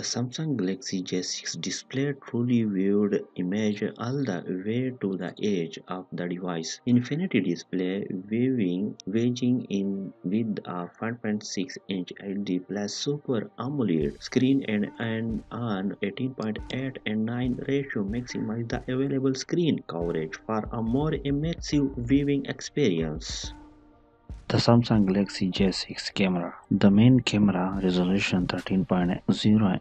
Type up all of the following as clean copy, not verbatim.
Samsung Galaxy J6 display truly viewed image all the way to the edge of the device. Infinity display weighing in with a 5.6-inch LED plus Super AMOLED screen and an 18.8 and 9 ratio maximize the available screen coverage for a more immersive viewing experience. The Samsung Galaxy J6 camera. The main camera resolution 13.0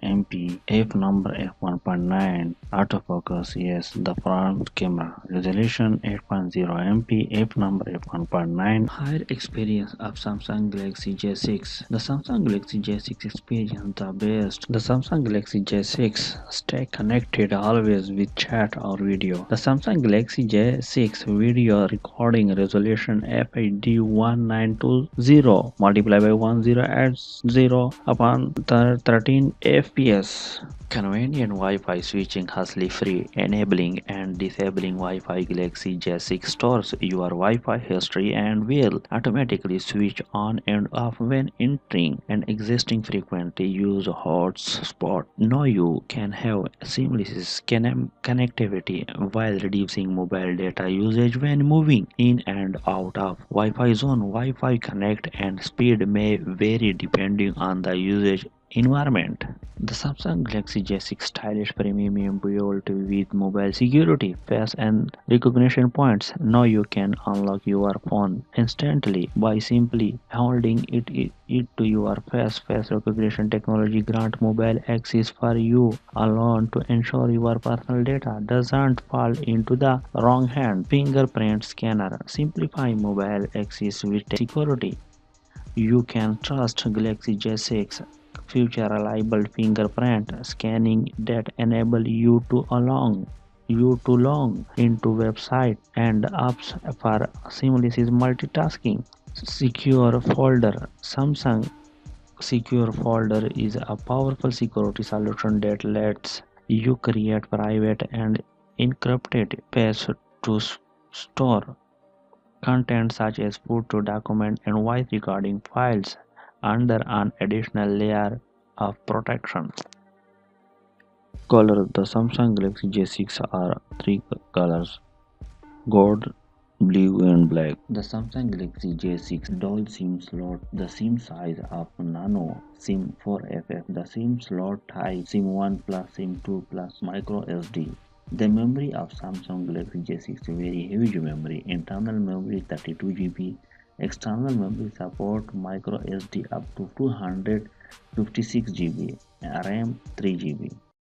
MP, f-number f1.9, autofocus yes. The front camera resolution 8.0 MP, f-number f1.9. Higher experience of Samsung Galaxy J6. The Samsung Galaxy J6 experience the best. The Samsung Galaxy J6 stay connected always with chat or video. The Samsung Galaxy J6 video recording resolution FHD 1920 multiplied by 10 at 0 upon 13 fps. Convenient Wi-Fi switching hassle-free. Enabling and disabling Wi-Fi. Galaxy J6 stores your Wi-Fi history and will automatically switch on and off when entering an existing frequency use hotspot. Now you can have seamless connectivity while reducing mobile data usage when moving in and out of Wi-Fi zone. Wi-Fi connect and speed may vary depending on the usage environment. The Samsung Galaxy J6 stylish premium built with mobile security, face and recognition points. Now you can unlock your phone instantly by simply holding it to your face. Face recognition technology grant mobile access for you alone to ensure your personal data doesn't fall into the wrong hand. Fingerprint scanner simplify mobile access with security. You can trust Galaxy J6 future reliable fingerprint scanning that enable you to log into website and apps for seamless multitasking. Secure folder. Samsung Secure folder is a powerful security solution that lets you create private and encrypted space to store content such as photo, document, and voice recording files under an additional layer of protection. Color. The Samsung Galaxy J6 are three colors: gold, blue, and black. The Samsung Galaxy J6 dual SIM slot. The SIM size of Nano-SIM 4FF. The SIM slot type SIM 1 plus SIM 2 plus micro SD. The memory of Samsung Galaxy J6 very huge memory. Internal memory 32 GB. External memory support micro SD up to 256 GB. RAM 3 GB.